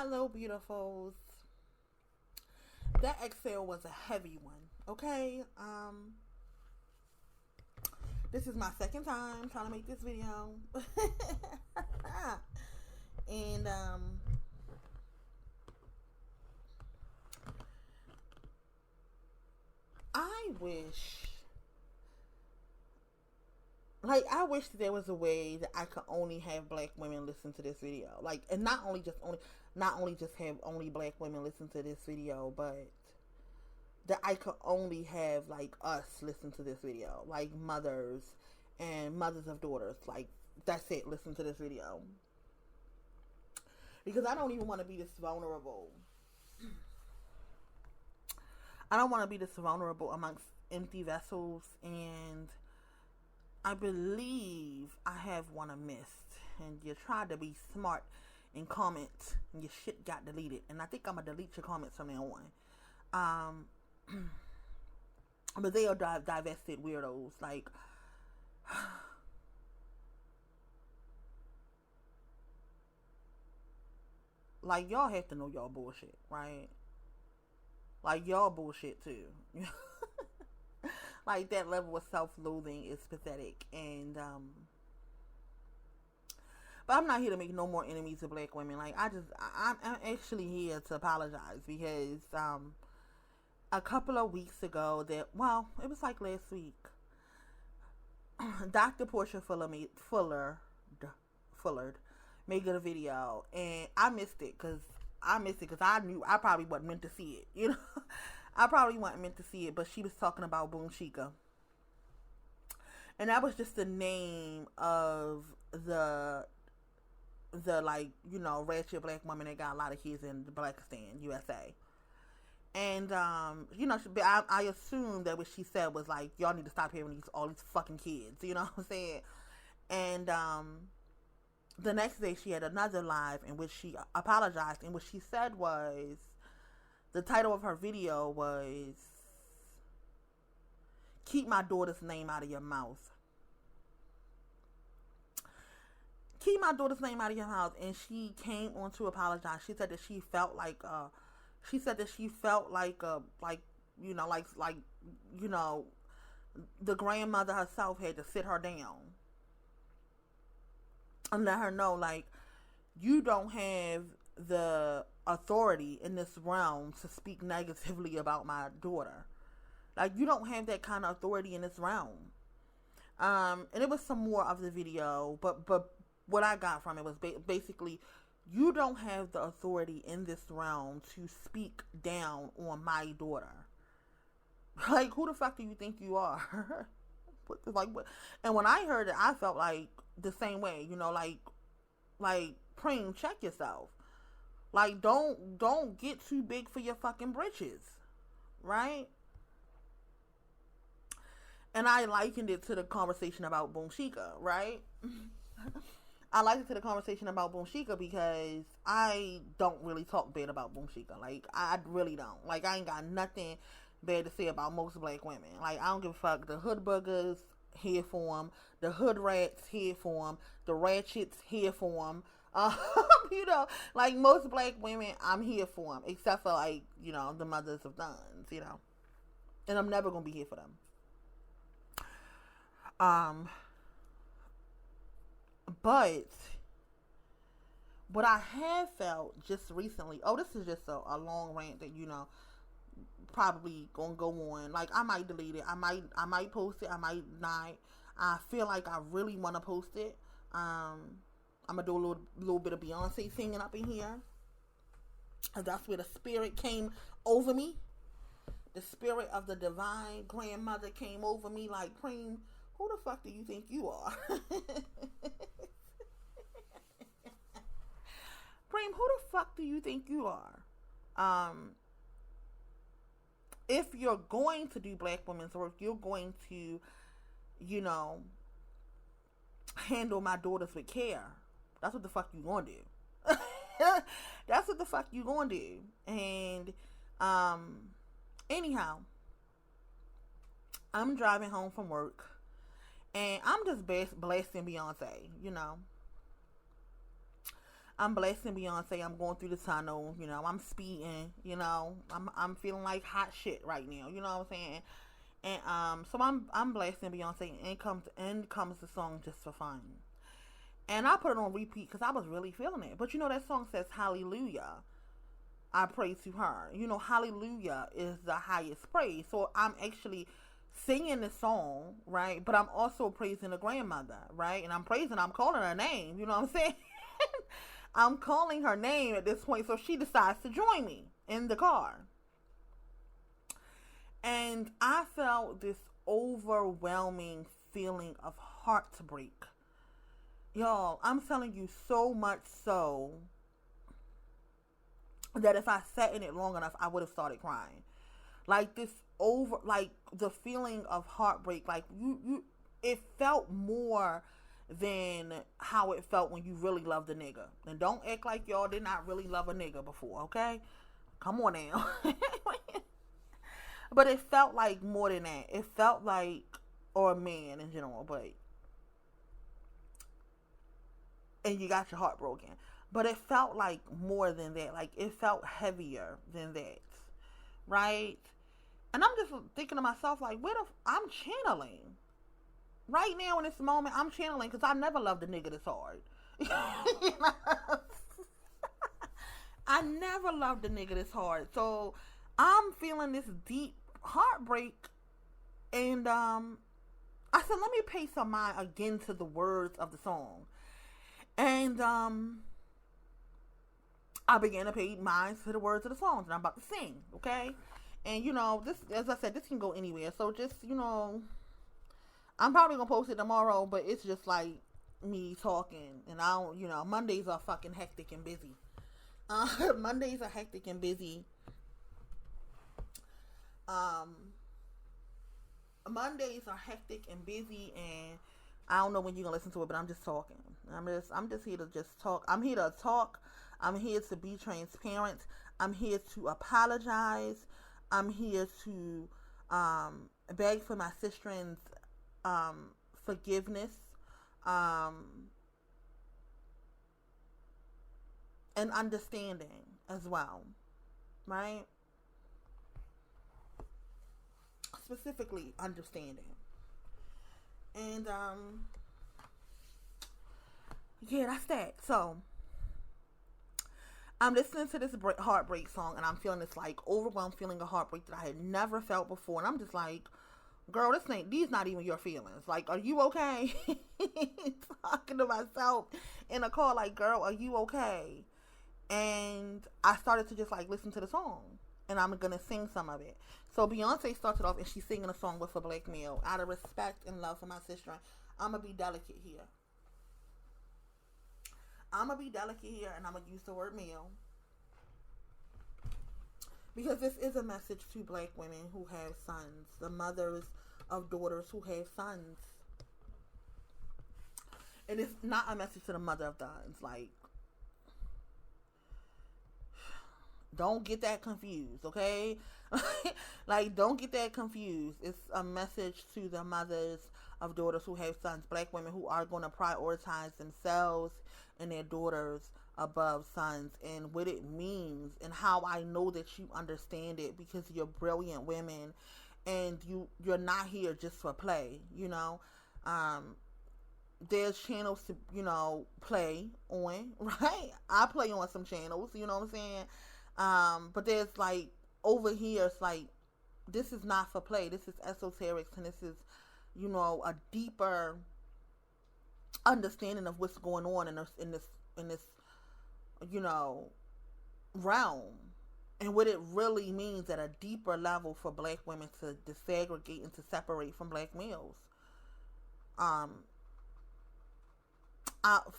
Hello, beautifuls. That exhale was a heavy one. Okay. This is my second time trying to make this video, and I wish. I wish there was a way that I could only have black women listen to this video. And not only just have only black women listen to this video, but that I could only have us listen to this video, mothers and mothers of daughters. That's it. Listen to this video because I don't even want to be this vulnerable. I don't want to be this vulnerable amongst empty vessels, and I believe I have one amiss, and you tried to be smart and comment, and your shit got deleted, and I think I'm gonna delete your comments from now on. But they are divested weirdos. Y'all have to know y'all bullshit, right? Y'all bullshit too. That level of self-loathing is pathetic, and but I'm not here to make no more enemies of black women. I'm actually here to apologize because a couple of weeks ago, it was last week, Dr. Porche Fuller made a video, and I missed it because I knew I probably wasn't meant to see it, I probably wasn't meant to see it, but she was talking about Boom Chica. And that was just the name of the ratchet black woman that got a lot of kids in Blackistan, USA. And, I assumed that what she said was y'all need to stop having all these fucking kids, you know what I'm saying? And, the next day she had another live in which she apologized, and what she said was, the title of her video was, "Keep my daughter's name out of your mouth." Keep my daughter's name out of your mouth. And she came on to apologize. She said that she felt the grandmother herself had to sit her down and let her know, you don't have the authority in this realm to speak negatively about my daughter. You don't have that kind of authority in this realm. And it was some more of the video, but what I got from it was basically, you don't have the authority in this realm to speak down on my daughter. Who the fuck do you think you are? What? And when I heard it, I felt the same way, Preem, check yourself. Don't get too big for your fucking britches, right? And I likened it to the conversation about Boom Chica, right? I likened it to the conversation about Boom Chica because I don't really talk bad about Boom Chica. I really don't. I ain't got nothing bad to say about most black women. I don't give a fuck. The hood buggers, here for them. The hood rats, here for them. The ratchets, here for them. Most black women, I'm here for them, except for the mothers of sons, and I'm never gonna be here for them. But what I have felt just recently, this is just a long rant that probably gonna go on. I might delete it, I might post it, I might not. I feel I really want to post it. I'm gonna do a little bit of Beyonce singing up in here. And that's where the spirit came over me. The spirit of the divine grandmother came over me Preem, who the fuck do you think you are? Preem, who the fuck do you think you are? If you're going to do black women's work, you're going to, handle my daughters with care. That's what the fuck you gonna do. That's what the fuck you gonna do. And anyhow, I'm driving home from work, and I'm just blasting Beyonce, I'm blasting Beyonce. I'm going through the tunnel. You know, I'm speeding. You know, I'm feeling like hot shit right now. You know what I'm saying? And so I'm blasting Beyonce, and comes the song Just for Fun, and I put it on repeat because I was really feeling it. But you know that song says Hallelujah, I pray to her. You know, Hallelujah is the highest praise. So I'm actually singing the song, right? But I'm also praising the grandmother, right? And I'm calling her name. You know what I'm saying? I'm calling her name at this point, so she decides to join me in the car. And I felt this overwhelming feeling of heartbreak. Y'all, I'm telling you, so much so that if I sat in it long enough, I would have started crying. Like the feeling of heartbreak, like it felt more than how it felt when you really loved a nigga. And don't act like y'all did not really love a nigga before, okay? Come on now. But it felt like more than that. It felt like, or a man in general, and you got your heart broken. But it felt like more than that. Like, it felt heavier than that. Right? And I'm just thinking to myself, like, I'm channeling. Right now in this moment, I'm channeling because I never loved a nigga this hard. I never loved a nigga this hard. So I'm feeling this deep heartbreak, and I said, let me pay some mind again to the words of the song. And I began to pay mind to the words of the songs that I'm about to sing, okay? And you know, this, as I said, this can go anywhere. So just, you know, I'm probably gonna post it tomorrow, but it's just like me talking, and I don't, you know, Mondays are fucking hectic and busy. Mondays are hectic and busy. Mondays are hectic and busy, and I don't know when you're gonna listen to it, but I'm just talking. I'm just here to just talk. I'm here to talk. I'm here to be transparent. I'm here to apologize. I'm here to beg for my sistren's forgiveness, and understanding as well, right? Specifically understanding. And yeah, that's that. So I'm listening to this heartbreak song, and I'm feeling this like overwhelmed feeling of heartbreak that I had never felt before. And I'm just like, girl, these not even your feelings. Like, are you okay? Talking to myself in a car, like, girl, are you okay? And I started to just like listen to the song, and I'm gonna sing some of it. So Beyonce started off, and she's singing a song with a black male. Out of respect and love for my sister, I'm gonna be delicate here. And I'm gonna use the word male, because this is a message to black women who have sons, the mothers of daughters who have sons. And it's not a message to the mother of sons. Like, don't get that confused, okay? Like, don't get that confused. It's a message to the mothers of daughters who have sons, black women who are going to prioritize themselves and their daughters above sons, and what it means, and how I know that you understand it, because you're brilliant women, and you're not here just for play, you know. There's channels to, you know, play on, right? I play on some channels, you know what I'm saying? But there's like, over here, it's like, this is not for play. This is esoterics, and this is, you know, a deeper understanding of what's going on in this, you know, realm, and what it really means at a deeper level for black women to disaggregate and to separate from black males.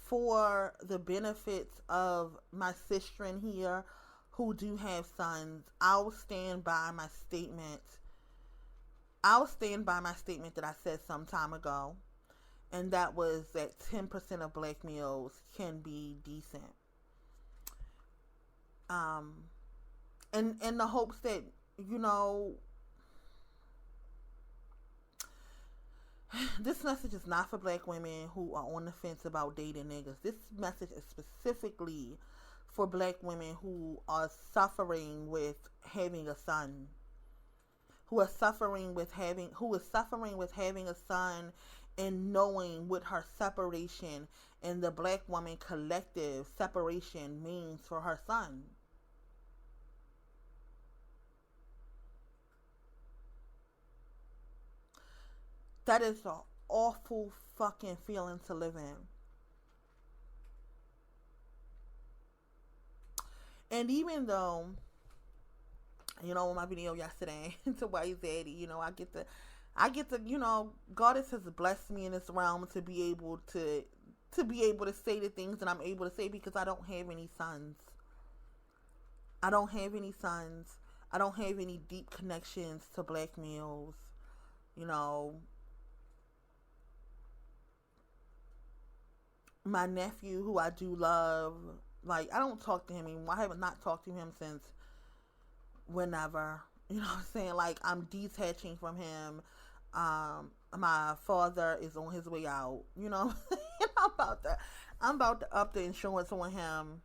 For the benefits of my sistren here who do have sons, I'll stand by my statement. That I said some time ago, and that was that 10% of black males can be decent. And in the hopes that, you know, This message is not for black women who are on the fence about dating niggas. This message is specifically for black women who are suffering with having a son, who is suffering with having a son, and knowing what her separation and the black woman collective separation means for her son. That is an awful fucking feeling to live in. And even though, in my video yesterday to White Zaddy, I get to, God has blessed me in this realm to be able to say the things that I'm able to say because I don't have any sons. I don't have any sons. I don't have any deep connections to black males. You know, my nephew, who I do love, like, I don't talk to him anymore. I have not talked to him since whenever. You know what I'm saying? Like, I'm detaching from him. My father is on his way out. You know, I'm about to up the insurance on him.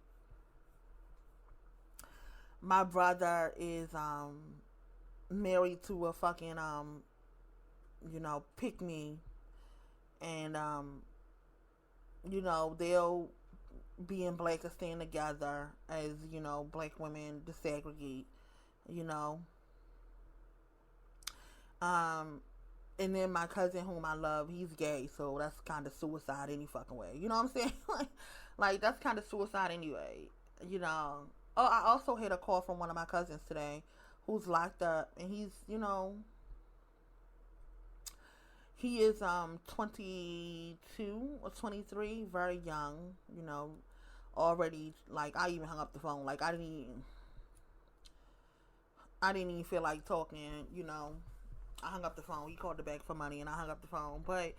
My brother is married to a fucking pick me, and they'll be in black and stand together as black women disaggregate. You know, and then my cousin, whom I love, he's gay, so that's kind of suicide any fucking way. You know what I'm saying? like that's kind of suicide anyway. You know. Oh, I also had a call from one of my cousins today, who's locked up, and he's, he is 22 or 23, very young. Already, like, I even hung up the phone. Like, I didn't even feel like talking. I hung up the phone. He called the bank for money, and I hung up the phone. But,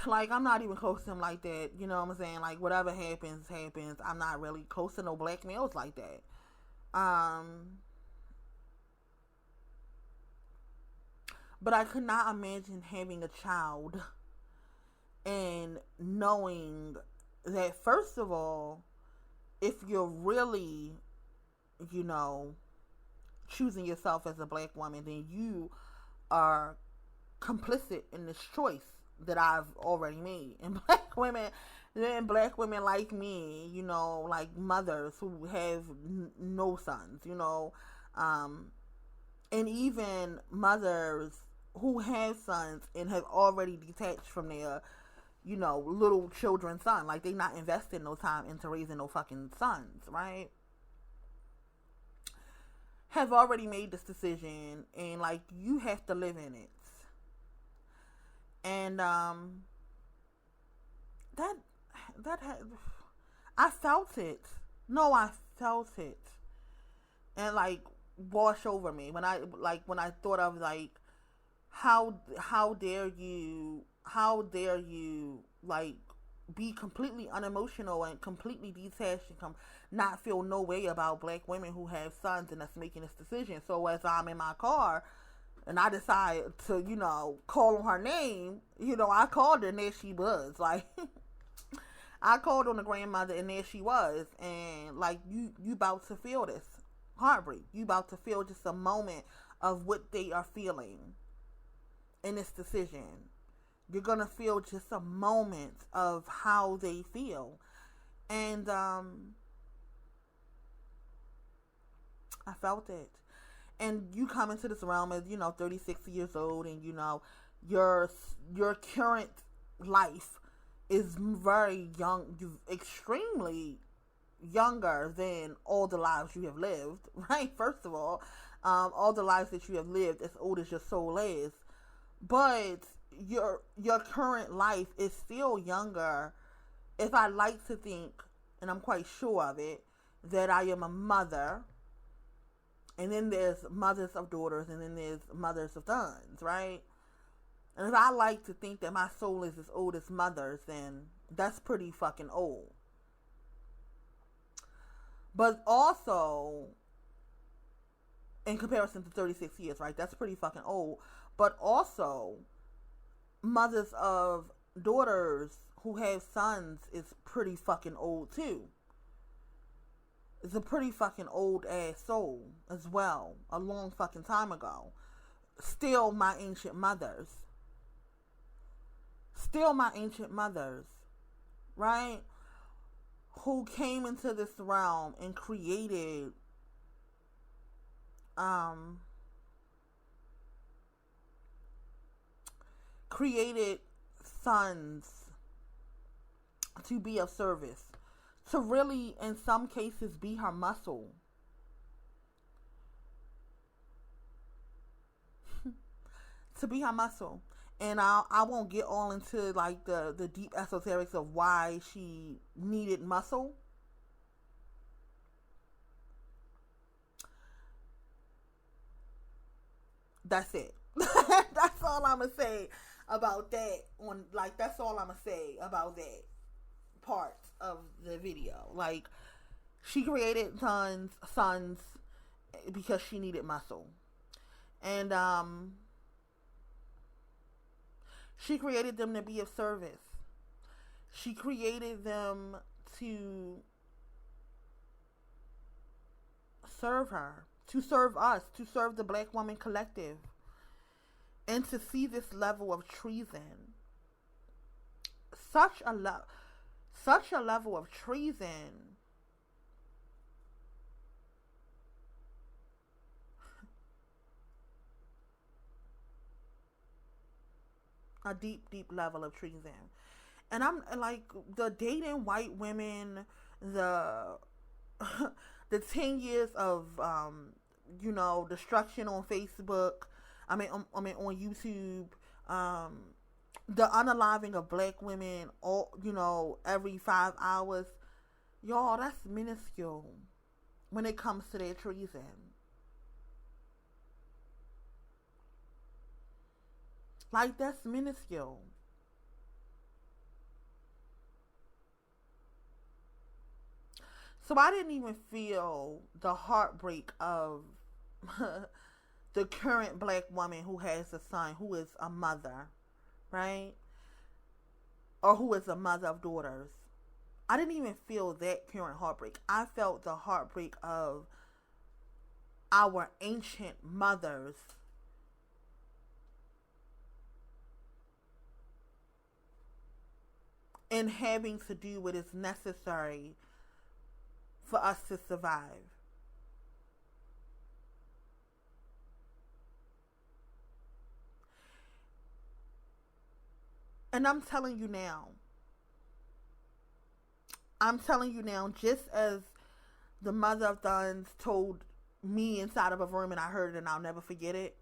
like, I'm not even close to him like that. You know what I'm saying? Like, whatever happens, happens. I'm not really close to no black males like that. But I could not imagine having a child and knowing that, first of all, if you're really, choosing yourself as a black woman, then you are complicit in this choice that I've already made. And black women like me, like mothers who have no sons, and even mothers who have sons and have already detached from their, little children's son. Like, they not investing no time into raising no fucking sons, right? Have already made this decision, and, like, you have to live in it. And I felt it. No, I felt it, and, like, wash over me when I thought of, like, how dare you like be completely unemotional and completely detached and not feel no way about black women who have sons and that's making this decision. So as I'm in my car and I decide to, call on her name, I called her and there she was. Like, I called on the grandmother and there she was. And, like, you about to feel this heartbreak. You about to feel just a moment of what they are feeling in this decision. You're gonna feel just a moment of how they feel. And I felt it. And you come into this realm as 36 years old, and your current life is very young, extremely younger than all the lives you have lived, right? First of all the lives that you have lived, as old as your soul is. But your current life is still younger. If I like to think, and I'm quite sure of it, that I am a mother, and then there's mothers of daughters, and then there's mothers of sons, right? And if I like to think that my soul is as old as mother's, then that's pretty fucking old. But also, in comparison to 36 years, right? That's pretty fucking old. But also, mothers of daughters who have sons is pretty fucking old too. It's a pretty fucking old ass soul as well. A long fucking time ago. Still my ancient mothers. Still my ancient mothers. Right? Who came into this realm and created sons to be of service, to really in some cases be her muscle. To be her muscle. And I won't get all into like the deep esoterics of why she needed muscle. That's it. That's all I'm gonna say about that. That's all I'm gonna say about that part of the video. Like, she created sons because she needed muscle, and she created them to be of service. She created them to serve her, to serve us, to serve the Black woman collective. And to see this level of treason, such a level of treason, a deep, deep level of treason. And I'm like, the dating white women, the the 10 years of destruction on Facebook. I mean on YouTube. The unaliving of Black women, every 5 hours. Y'all, that's minuscule when it comes to their treason. Like, that's minuscule. So I didn't even feel the heartbreak of the current Black woman who has a son, who is a mother, right? Or who is a mother of daughters. I didn't even feel that current heartbreak. I felt the heartbreak of our ancient mothers and having to do what is necessary for us to survive. And I'm telling you now, just as the mother of sons told me inside of a room and I heard it and I'll never forget it.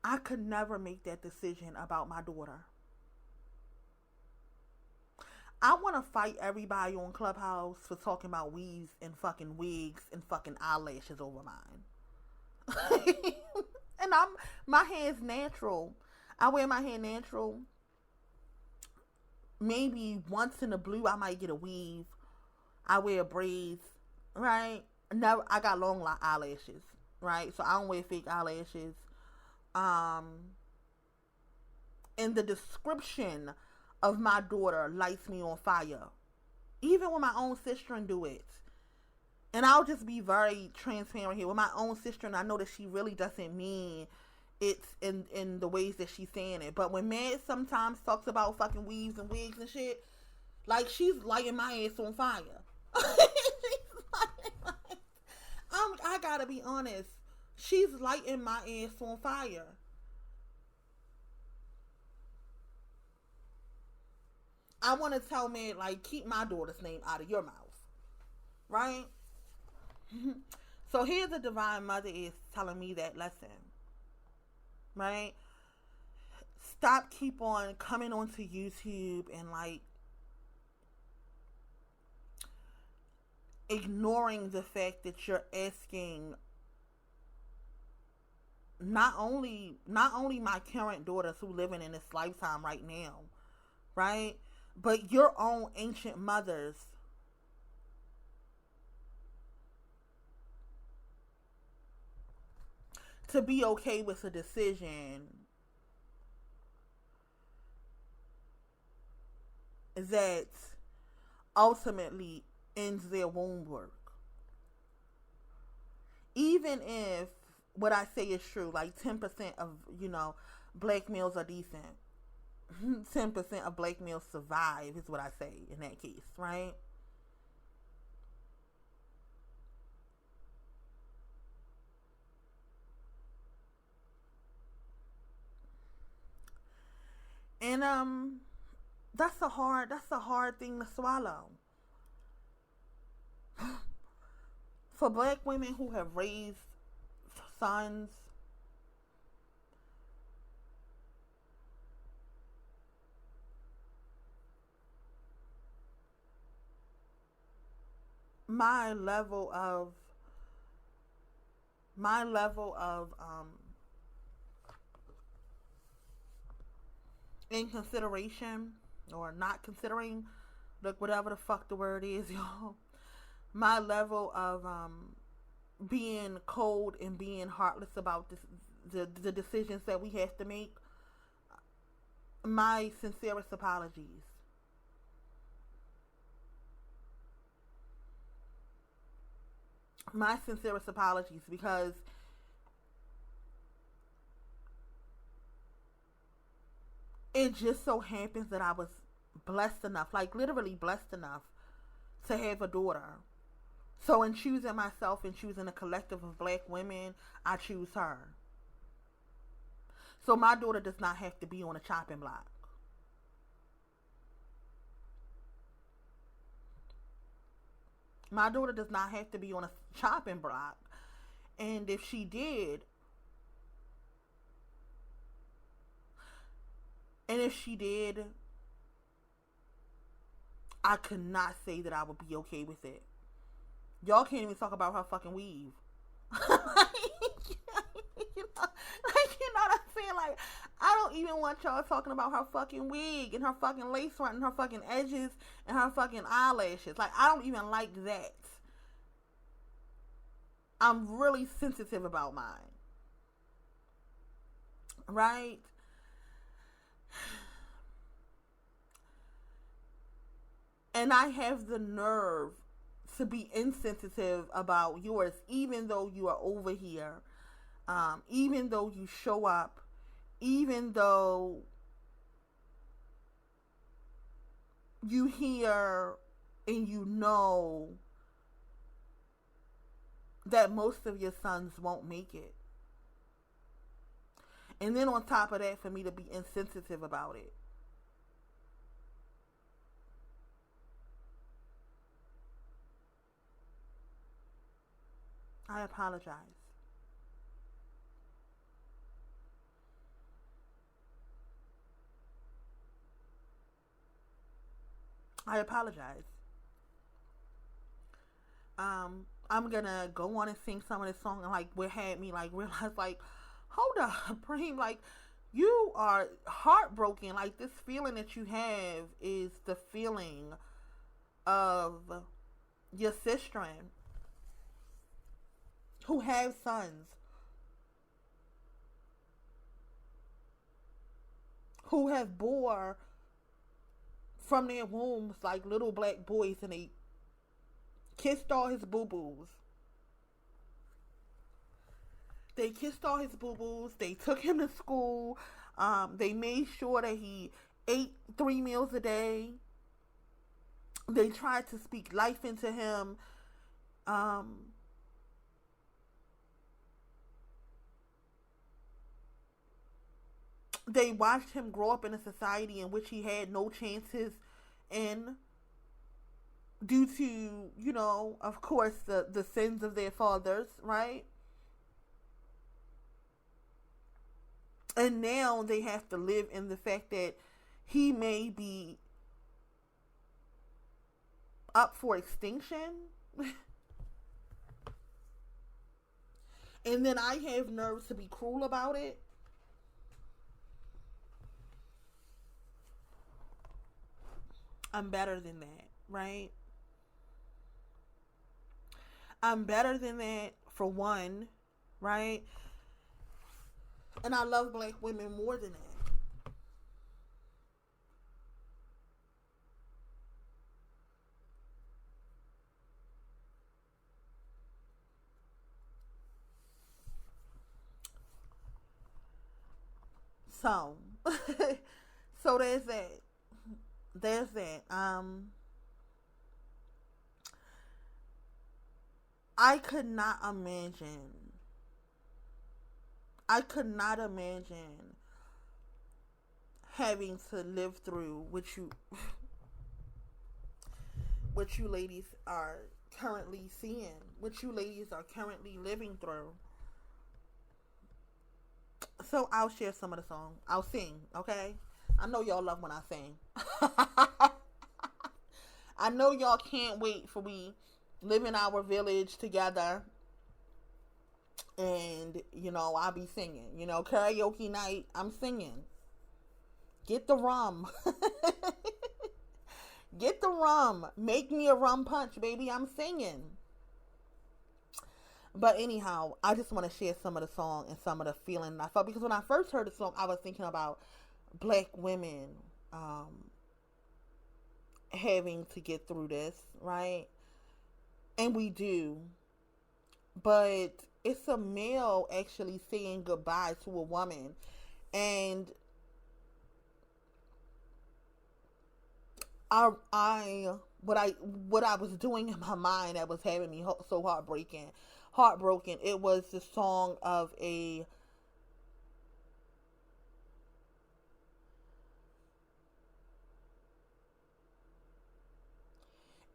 I could never make that decision about my daughter. I want to fight everybody on Clubhouse for talking about weaves and fucking wigs and fucking eyelashes over mine. And my hair's natural. I wear my hair natural. Maybe once in a blue I might get a weave. I wear braids, right? Never. I got long eyelashes, right? So I don't wear fake eyelashes. And the description of my daughter lights me on fire. Even when my own sister do it. And I'll just be very transparent here. With my own sister, I know that she really doesn't mean it's in the ways that she's saying it. But when Mad sometimes talks about fucking weaves and wigs and shit, like, she's lighting my ass on fire. I gotta be honest. She's lighting my ass on fire. I want to tell Mad, like, keep my daughter's name out of your mouth. Right? So here the Divine Mother is telling me that lesson. Right? Stop keep on coming onto YouTube and like ignoring the fact that you're asking not only my current daughters who living in this lifetime right now, right? But your own ancient mothers to be okay with a decision that ultimately ends their womb work. Even if what I say is true, like 10% of, black males are decent. 10% of black males survive is what I say in that case, right? And that's a hard thing to swallow. For black women who have raised sons, my level of my level of inconsideration or not considering, look, whatever the fuck the word is, y'all. My level of being cold and being heartless about the decisions that we have to make. My sincerest apologies. My sincerest apologies, because it just so happens that I was blessed enough, like literally blessed enough, to have a daughter. So in choosing myself and choosing a collective of black women, I choose her. So my daughter does not have to be on a chopping block. My daughter does not have to be on a chopping block. And if she did, and if she did, I could not say that I would be okay with it. Y'all can't even talk about her fucking weave. What I'm saying? Like, I don't even want y'all talking about her fucking wig and her fucking lace front and her fucking edges and her fucking eyelashes. Like, I don't even like that. I'm really sensitive about mine. Right? And I have the nerve to be insensitive about yours, even though you are over here, even though you show up, even though you hear and you know that most of your sons won't make it. And then on top of that, for me to be insensitive about it. I apologize. I apologize. I'm gonna go on and sing some of this song, and like what had me like realize, like, hold up, Preem, like, you are heartbroken. Like, this feeling that you have is the feeling of your sistren who have sons, who have bore from their wombs like little black boys, and they kissed all his boo boos. They kissed all his boo boos. They took him to school. They made sure that he ate 3 meals a day. They tried to speak life into him. They watched him grow up in a society in which he had no chances in, due to, of course, the sins of their fathers, right? And now they have to live in the fact that he may be up for extinction. And then I have nerves to be cruel about it. I'm better than that, right? I'm better than that, for one, right? And I love black women more than that. So, so there's that. There's that. I could not imagine. I could not imagine having to live through what you ladies are currently seeing, what you ladies are currently living through. So I'll share some of the song. I'll sing, okay? I know y'all love when I sing. I know y'all can't wait for we live in our village together and, I'll be singing. Karaoke night, I'm singing. Get the rum. Get the rum. Make me a rum punch, baby. I'm singing. But anyhow, I just want to share some of the song and some of the feeling I felt. Because when I first heard the song, I was thinking about black women having to get through this, right? And we do. But it's a male actually saying goodbye to a woman. And what I was doing in my mind that was having me so heartbroken. It was the song of a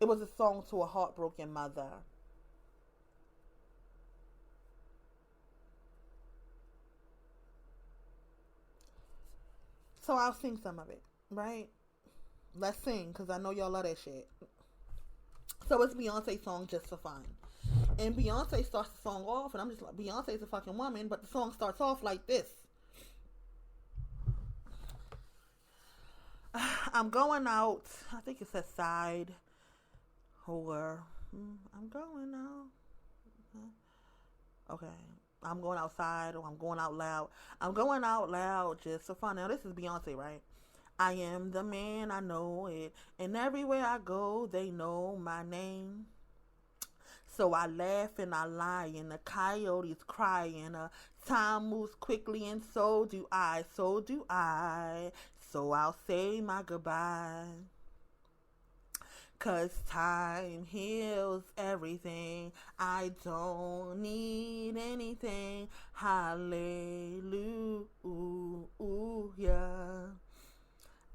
it was a song to a heartbroken mother. So I'll sing some of it, right? Let's sing, because I know y'all love that shit. So it's Beyonce's song, Just for Fun. And Beyonce starts the song off, and I'm just like, Beyonce's a fucking woman, but the song starts off like this. I'm going out, I think it says side, or I'm going out. Okay. I'm going outside, or I'm going out loud. I'm going out loud just for fun. Now, this is Beyonce, right? I am the man, I know it. And everywhere I go, they know my name. So I laugh and I lie, and the coyotes cry, and time moves quickly, and so do I, so do I. So I'll say my goodbye. 'Cause time heals everything. I don't need anything. Hallelujah.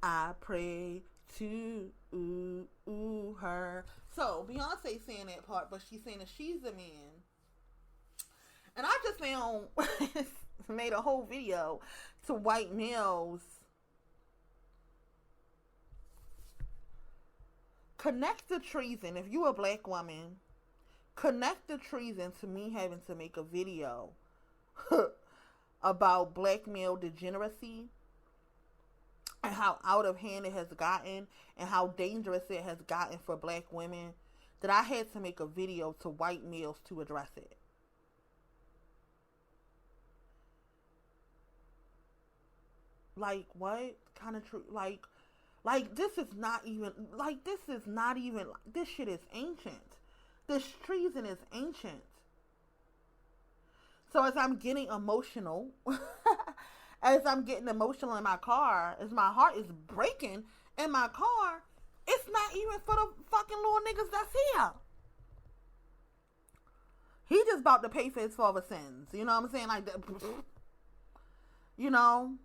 I pray to her. So Beyonce saying that part, but she's saying that she's a man. And I just now made a whole video to white males. Connect the treason. If you a black woman, connect the treason to me having to make a video about black male degeneracy and how out of hand it has gotten and how dangerous it has gotten for black women, that I had to make a video to white males to address it. Like, what kind of truth? This is not even, this shit is ancient. This treason is ancient. So as I'm getting emotional, as I'm getting emotional in my car, as my heart is breaking in my car, it's not even for the fucking little niggas that's here. He just about to pay for his father's sins. You know what I'm saying? Like, you know,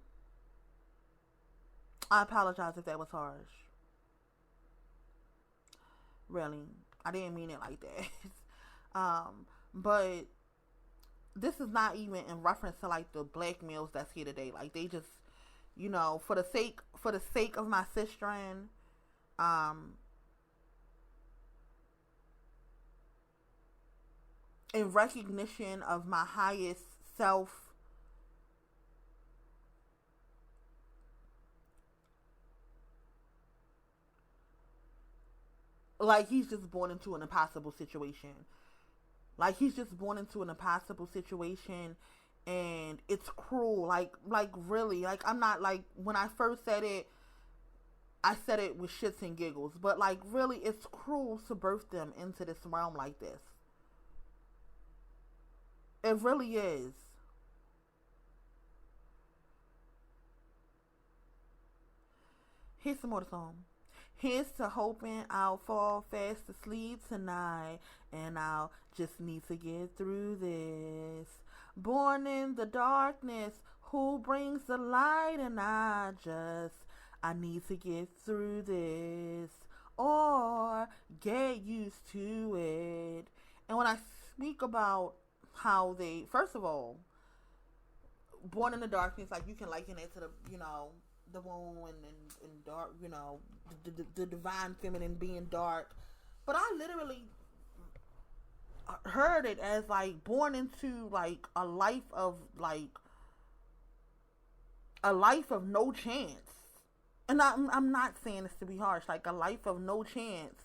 I apologize if that was harsh. Really. I didn't mean it like that. But this is not even in reference to like the black males that's here today. Like, they just, for the sake of my sistren, in recognition of my highest self, like, he's just born into an impossible situation. Like, he's just born into an impossible situation, and it's cruel. Like really, like I'm not like when I first said it, I said it with shits and giggles, but like really, it's cruel to birth them into this realm like this. It really is. Here's some more of the song. Here's to hoping I'll fall fast asleep tonight, and I'll just need to get through this. Born in the darkness, who brings the light? And I need to get through this, or get used to it. And when I speak about how they, first of all, born in the darkness, like you can liken it to the, the womb and dark, the divine feminine being dark. But I literally heard it as like born into like a life of no chance. And I'm not saying this to be harsh, like a life of no chance.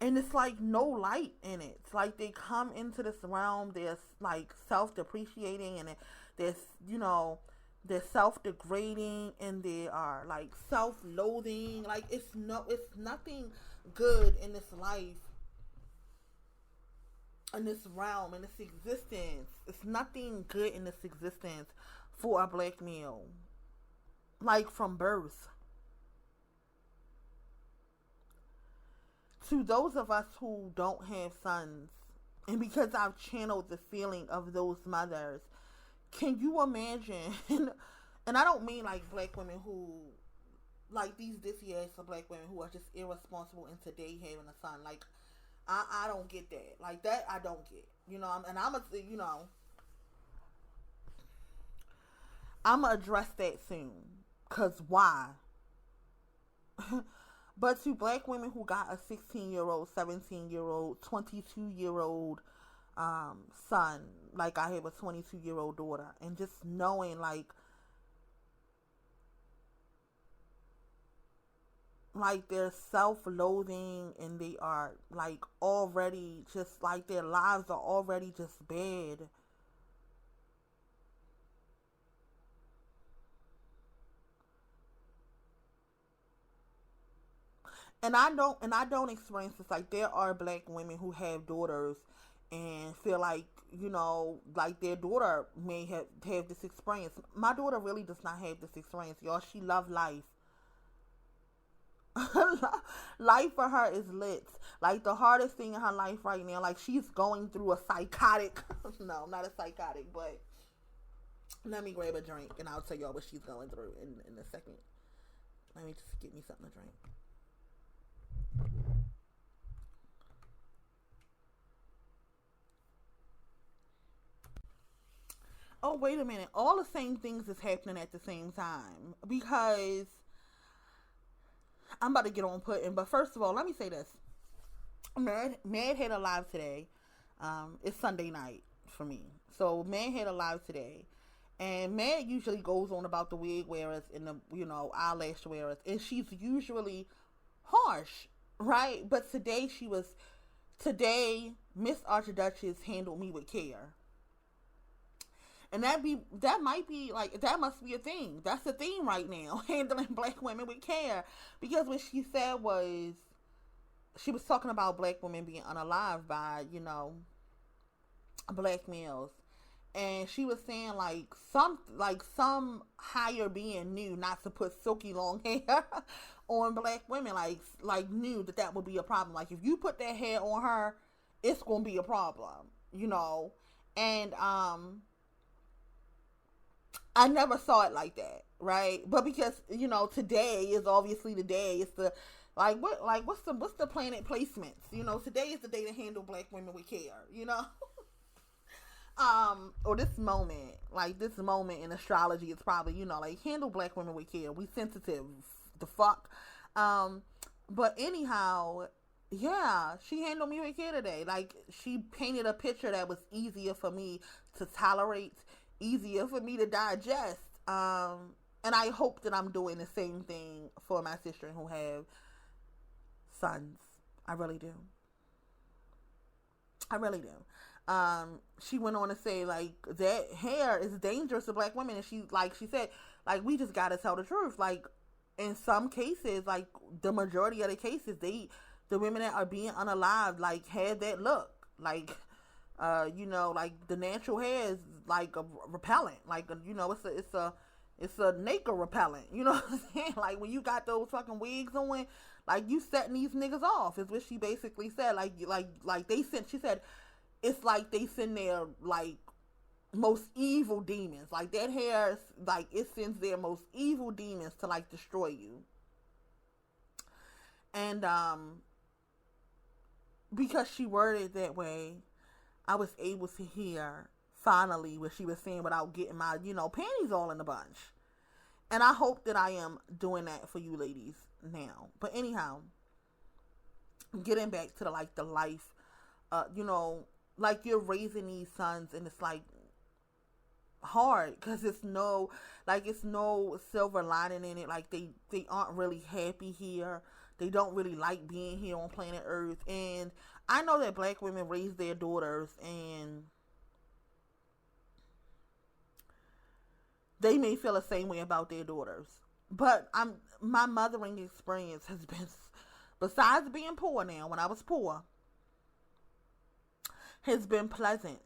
And it's like no light in it. It's like they come into this realm, they're like self-depreciating, and they're, they're self-degrading, and they are like self-loathing. Like it's nothing good in this life, in this realm, in this existence. It's nothing good in this existence for a black male, like from birth. To those of us who don't have sons, and because I've channeled the feeling of those mothers, can you imagine? And I don't mean like black women who, like these dissy ass black women who are just irresponsible and today having a son. Like, I don't get that. Like that, I don't get. And I'm gonna address that soon. Cause why? But to black women who got a 16-year-old, 17-year-old, 22-year-old son, like I have a 22-year-old daughter, and just knowing like they're self-loathing, and they are like already just like their lives are already just bad. And I don't experience this. Like there are black women who have daughters and feel like, like their daughter may have this experience. My daughter really does not have this experience, y'all. She love life. Life for her is lit. Like the hardest thing in her life right now, like she's going through a psychotic no, not a psychotic, but let me grab a drink and I'll tell y'all what she's going through in a second. Let me just get me something to drink. Oh, wait a minute. All the same things is happening at the same time. Because I'm about to get on putting. But first of all, let me say this. Mad had a live today. It's Sunday night for me. So Mad had a live today. And Mad usually goes on about the wig wearers and the, eyelash wearers. And she's usually harsh, right? But today Miss Archduchess handled me with care. And that must be a thing. That's the theme right now, handling black women with care. Because what she said was, she was talking about black women being unalived by, black males. And she was saying some higher being knew not to put silky long hair on black women, like knew that would be a problem. Like if you put that hair on her, it's gonna be a problem, And I never saw it like that, right? But because today is obviously the day. It's the what's the planet placements? Today is the day to handle black women with care. Or this moment in astrology, it's probably handle black women with care. We sensitive, the fuck. But anyhow, yeah, she handled me with care today. Like she painted a picture that was easier for me to tolerate, easier for me to digest. And I hope that I'm doing the same thing for my sister who have sons. I really do. I really do. She went on to say like that hair is dangerous to black women, and she said like we just gotta tell the truth. Like in some cases, like the majority of the cases, the women that are being unalived like had that look. Like like the natural hair is like a repellent. Like it's a naked repellent. You know what I'm saying? Like when you got those fucking wigs on, like you setting these niggas off is what she basically said. Like they sent. She said it's like they send their like most evil demons. Like that hair is like it sends their most evil demons to like destroy you. And because she worded it that way, I was able to hear finally what she was saying without getting my, panties all in a bunch. And I hope that I am doing that for you ladies now. But anyhow, getting back to the life, like you're raising these sons and it's like hard because it's no silver lining in it. Like they aren't really happy here. They don't really like being here on planet Earth. And I know that black women raise their daughters and they may feel the same way about their daughters. But my mothering experience has been, besides being poor now, when I was poor, has been pleasant.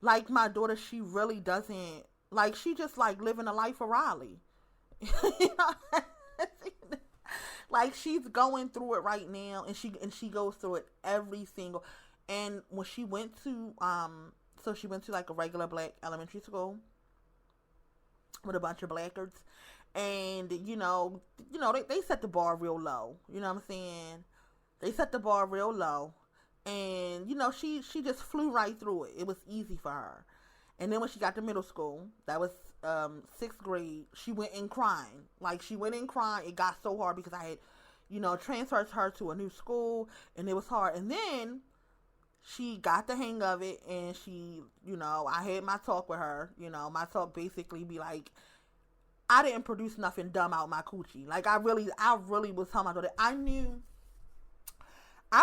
Like my daughter, she really doesn't, like she just like living a life of Raleigh. Like she's going through it right now, and she goes through it every single. And when she went to she went to like a regular black elementary school with a bunch of blackguards, and they set the bar real low. You know what I'm saying? They set the bar real low, and she just flew right through it. It was easy for her. And then when she got to middle school, that was 6th grade, she went in crying. Like she went in crying. It got so hard because I had, transferred her to a new school, and it was hard. And then she got the hang of it, and she, I had my talk with her. My talk basically be like, I didn't produce nothing dumb out my coochie. Like I really was telling my daughter, I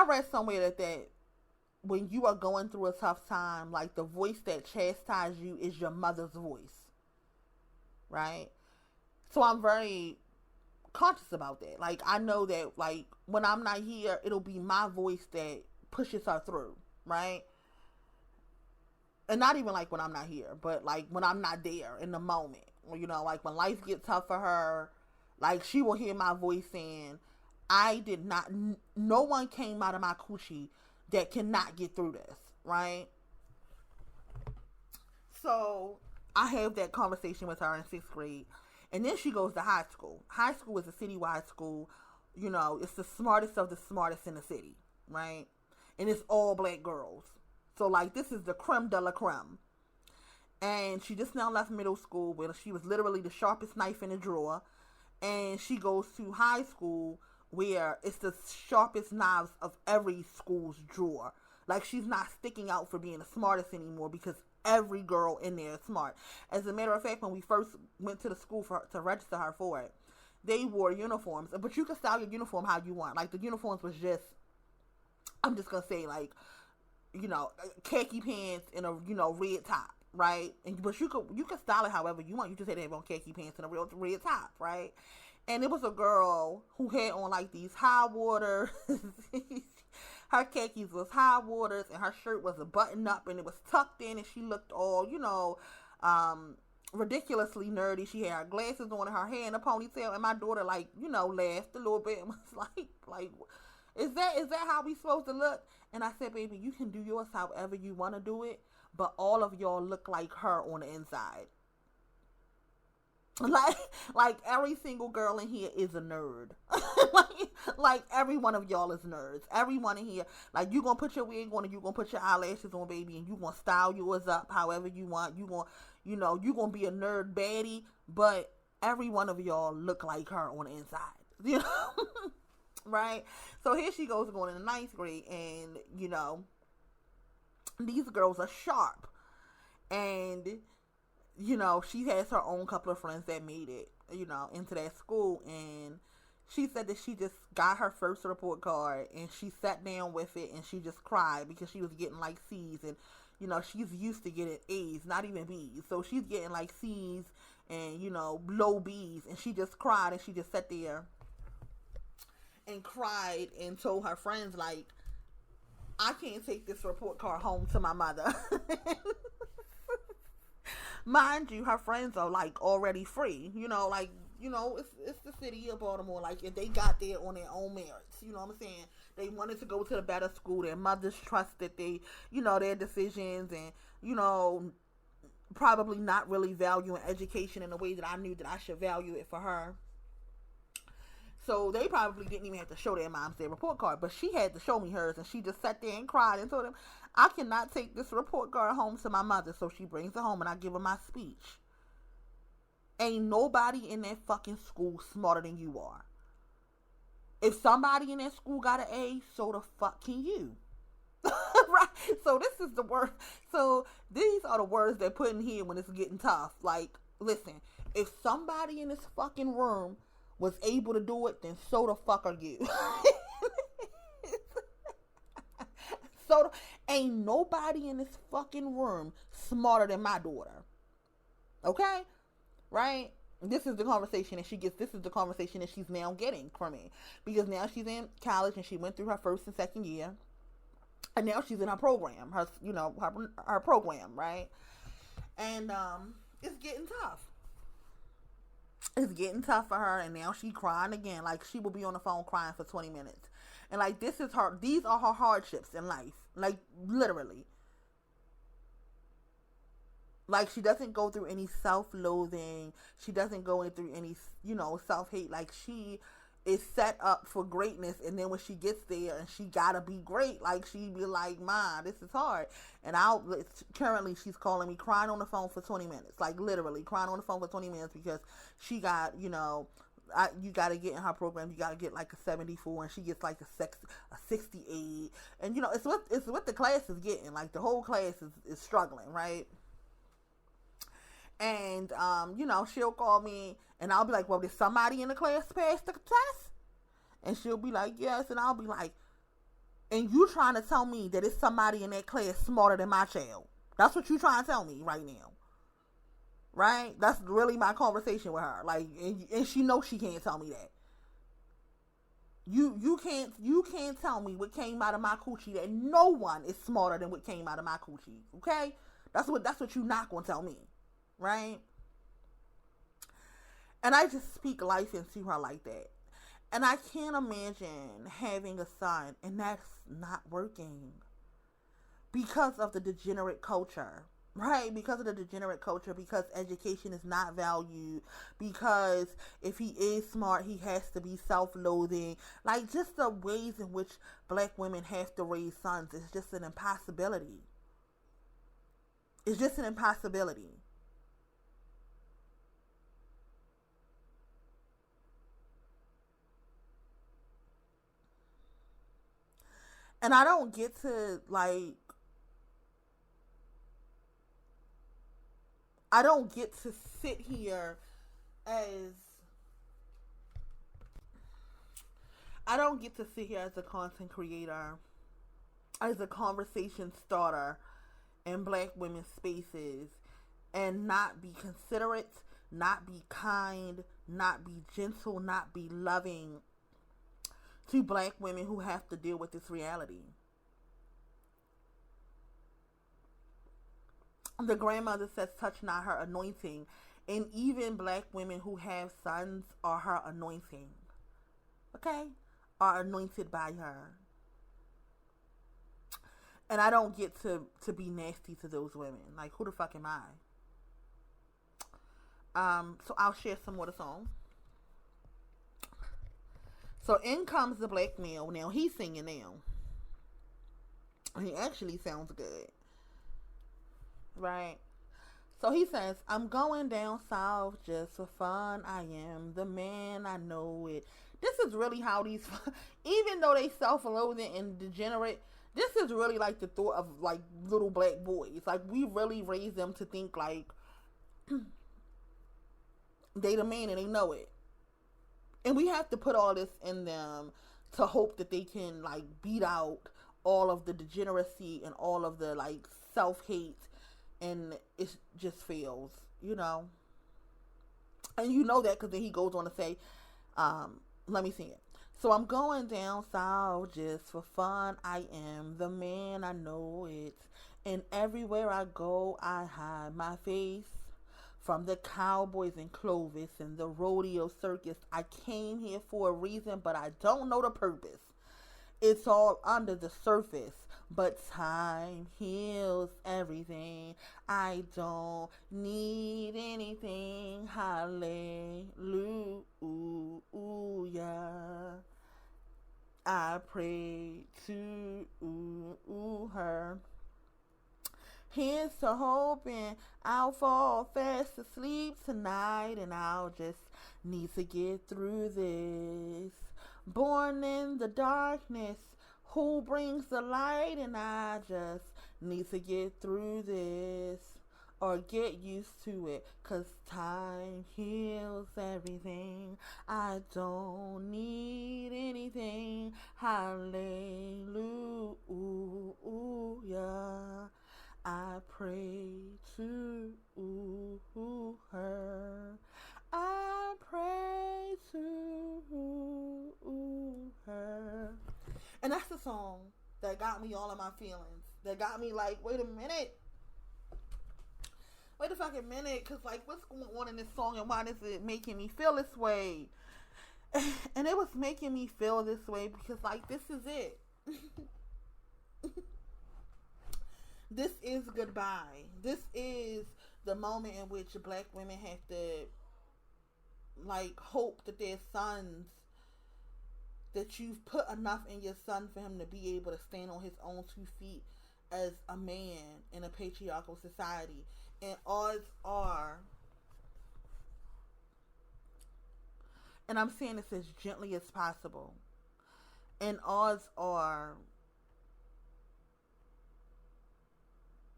read somewhere that when you are going through a tough time, like the voice that chastises you is your mother's voice. Right? So I'm very conscious about that. Like I know that like when I'm not here, it'll be my voice that pushes her through. Right? And not even like when I'm not here, but like when I'm not there in the moment. Like when life gets tough for her, like she will hear my voice saying, no one came out of my coochie that cannot get through this, right? So I have that conversation with her in 6th grade. And then she goes to high school. High school is a citywide school. It's the smartest of the smartest in the city, right? And it's all black girls. So like this is the creme de la creme. And she just now left middle school where she was literally the sharpest knife in the drawer. And she goes to high school where it's the sharpest knives of every school's drawer. Like she's not sticking out for being the smartest anymore because every girl in there is smart. As a matter of fact, when we first went to the school to register her for it, they wore uniforms. But you could style your uniform how you want. Like the uniforms was just, I'm just going to say like, khaki pants and a, red top, right? But you could style it however you want. You just had to have on khaki pants and a real red top, right? And it was a girl who had on like these high waters. Her khakis was high waters, and her shirt was a button up, and it was tucked in, and she looked all, ridiculously nerdy. She had her glasses on, and her hair in a ponytail, and my daughter laughed a little bit and was like, is that how we supposed to look? And I said, baby, you can do yours however you want to do it, but all of y'all look like her on the inside. Like every single girl in here is a nerd. like every one of y'all is nerds. Everyone in here, like you gonna put your wig on and you gonna put your eyelashes on, baby, and you gonna style yours up however you want. You gonna be a nerd baddie, but every one of y'all look like her on the inside. Right? So here she goes going in the 9th grade, and these girls are sharp, and she has her own couple of friends that made it, into that school, and She said that she just got her first report card and she sat down with it and she just cried because she was getting like C's, and you know, she's used to getting A's, not even B's. So she's getting like C's and, you know, low B's, and she just cried and she just sat there and cried and told her friends, like, I can't take this report card home to my mother. Mind you, her friends are like already free, you know, like, you know, it's the city of Baltimore. Like, if they got there on their own merits, you know what I'm saying? They wanted to go to the better school. Their mothers trusted they, you know, their decisions, and, you know, probably not really valuing education in the way that I knew that I should value it for her. So they probably didn't even have to show their moms their report card, but she had to show me hers, and she just sat there and cried and told them, I cannot take this report card home to my mother. So she brings it home, and I give her my speech. Ain't nobody in that fucking school smarter than you are. If somebody in that school got an A, so the fuck can you? Right? So this is the word. So these are the words they put in here when it's getting tough. Like, listen, if somebody in this fucking room was able to do it, then so the fuck are you. So ain't nobody in this fucking room smarter than my daughter. Okay? Right? This is the conversation that she gets. This is the conversation that she's now getting from me, because now she's in college and she went through her first and second year, and now she's in her program, her, you know, her program, right? And it's getting tough. It's getting tough for her, and now she's crying again. Like, she will be on the phone crying for 20 minutes, and like, this is her. These are her hardships in life, like, literally. Like, she doesn't go through any self-loathing. She doesn't go through any, you know, self-hate. Like, she is set up for greatness. And then when she gets there and she gotta be great, like, she be like, Ma, this is hard. And currently she's calling me, crying on the phone for 20 minutes. Like, literally crying on the phone for 20 minutes because she got, you know, you gotta get in her program, you gotta get like a 74, and she gets like a 68. And, you know, it's what the class is getting. Like, the whole class is struggling, right? And, you know, she'll call me, and I'll be like, well, did somebody in the class pass the test? And she'll be like, yes. And I'll be like, and you trying to tell me that it's somebody in that class smarter than my child? That's what you trying to tell me right now. Right? That's really my conversation with her. Like, and she knows she can't tell me that. You can't tell me what came out of my coochie that no one is smarter than what came out of my coochie. Okay? That's what you not gonna tell me. Right? And I just speak life into her like that. And I can't imagine having a son and that's not working because of the degenerate culture. Right? Because of the degenerate culture, because education is not valued, because if he is smart, he has to be self-loathing. Like, just the ways in which black women have to raise sons is just an impossibility. It's just an impossibility. And I don't get to, like, I don't get to sit here as a content creator, as a conversation starter in black women's spaces, and not be considerate, not be kind, not be gentle, not be loving to black women who have to deal with this reality. The grandmother says, touch not her anointing. And even black women who have sons are her anointing. Okay? Are anointed by her. And I don't get to be nasty to those women. Like, who the fuck am I? So I'll share some more of the song. So in comes the black male. Now he's singing now. He actually sounds good. Right? So he says, I'm going down south just for fun. I am the man, I know it. This is really how these, even though they self-loathing and degenerate, this is really like the thought of like little black boys. Like, we really raise them to think like they the man and they know it. And we have to put all this in them to hope that they can like beat out all of the degeneracy and all of the like self-hate, and it just fails, you know. And you know that because then he goes on to say, let me sing it. So I'm going down south just for fun. I am the man, I know it. And everywhere I go, I hide my face. From the cowboys and Clovis and the rodeo circus, I came here for a reason, but I don't know the purpose. It's all under the surface, but time heals everything. I don't need anything. Hallelujah. I pray to her. Here's to hoping I'll fall fast asleep tonight, and I'll just need to get through this. Born in the darkness, who brings the light? And I just need to get through this, or get used to it, 'cause time heals everything. I don't need anything. Hallelujah. I pray to her. I pray to her. And that's the song that got me all in my feelings. That got me like, wait a minute. Wait a fucking minute. Because, like, what's going on in this song and why is it making me feel this way? And it was making me feel this way because, like, this is it. This is goodbye. This is the moment in which black women have to, like, hope that their sons, that you've put enough in your son for him to be able to stand on his own 2 feet as a man in a patriarchal society. And odds are, and I'm saying this as gently as possible, and odds are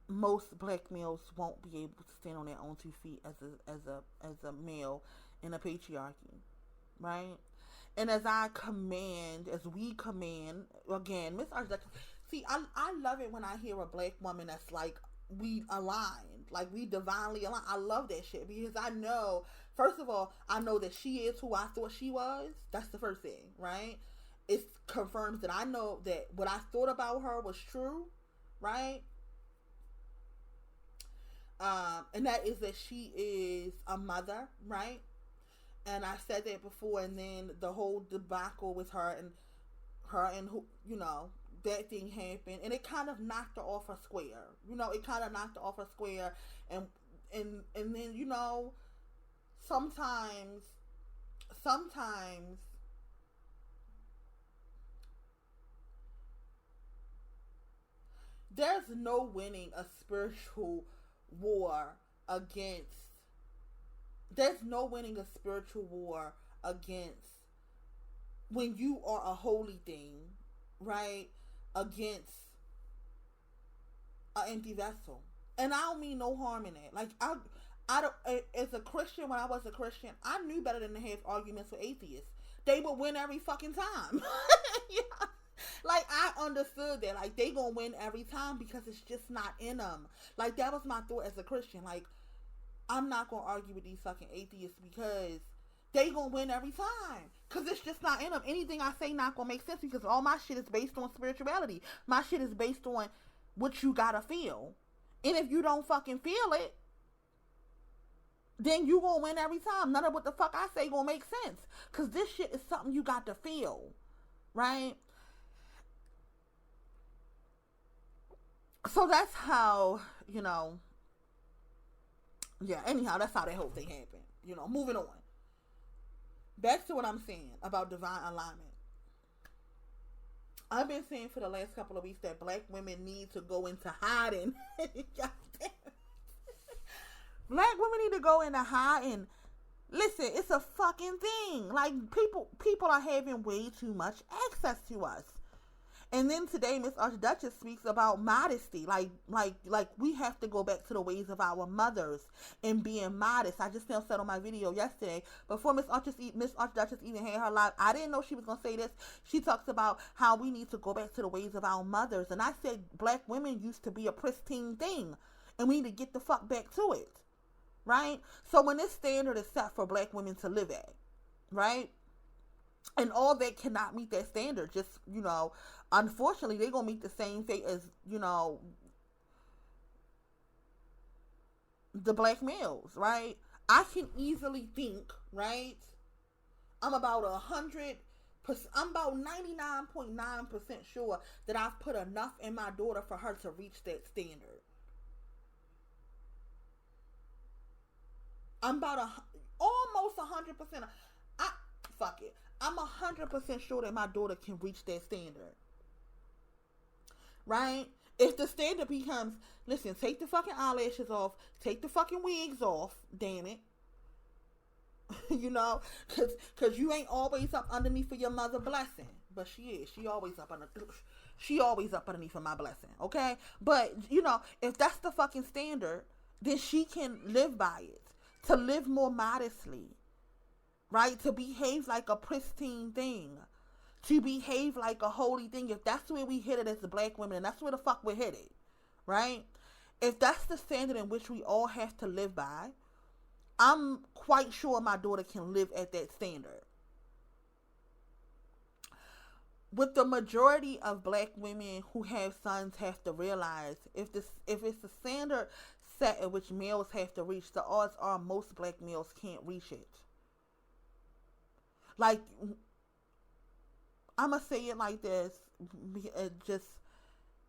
most black males won't be able to stand on their own 2 feet as a male in a patriarchy, right? And as we command, again, Miss Architect, see, I love it when I hear a black woman that's like, we aligned, like we divinely aligned. I love that shit because I know, first of all, I know that she is who I thought she was. That's the first thing, right? It confirms that I know that what I thought about her was true, right? And that is that she is a mother, right? And I said that before, and then the whole debacle with her and who, you know, that thing happened, and it kind of knocked her off her square. You know, it kind of knocked her off her square, and then, you know, sometimes there's no winning a spiritual war against. There's no winning a spiritual war against when you are a holy thing, right? Against an empty vessel. And I don't mean no harm in it. Like, I don't, as a Christian, when I was a Christian, I knew better than to have arguments with atheists. They would win every fucking time. Yeah. Like, I understood that. Like, they gonna win every time because it's just not in them. Like, that was my thought as a Christian. Like, I'm not gonna argue with these fucking atheists because they gonna win every time. Cause it's just not in them. Anything I say not gonna make sense because all my shit is based on spirituality. My shit is based on what you gotta feel. And if you don't fucking feel it, then you gonna win every time. None of what the fuck I say gonna make sense. Cause this shit is something you got to feel. Right? So that's how, you know, yeah, anyhow, that's how that whole thing happened. You know, moving on. Back to what I'm saying about divine alignment. I've been saying for the last couple of weeks that black women need to go into hiding. Black women need to go into hiding. Listen, it's a fucking thing. Like, people are having way too much access to us. And then today, Miss Archduchess speaks about modesty, like we have to go back to the ways of our mothers and being modest. I just now said on my video yesterday, before Miss Archduchess even had her live, I didn't know she was gonna say this. She talks about how we need to go back to the ways of our mothers, and I said black women used to be a pristine thing, and we need to get the fuck back to it, right? So when this standard is set for black women to live at, right? And all that cannot meet that standard. Just, unfortunately, they're going to meet the same fate as, the black males, right? I can easily think, right? I'm about 100%, I'm about 99.9% sure that I've put enough in my daughter for her to reach that standard. I'm about almost 100%. Fuck it. I'm 100% sure that my daughter can reach that standard. Right? If the standard becomes, listen, take the fucking eyelashes off, take the fucking wigs off, damn it. Cause you ain't always up underneath of your mother blessing. But she is. She always up underneath of my blessing. Okay? But, if that's the fucking standard, then she can live by it. To live more modestly. Right? To behave like a pristine thing. To behave like a holy thing. If that's where we hit it as the black women, and that's where the fuck we're headed. Right? If that's the standard in which we all have to live by, I'm quite sure my daughter can live at that standard. What the majority of black women who have sons have to realize, if it's the standard set at which males have to reach, the odds are most black males can't reach it. Like, I'm going to say it like this, just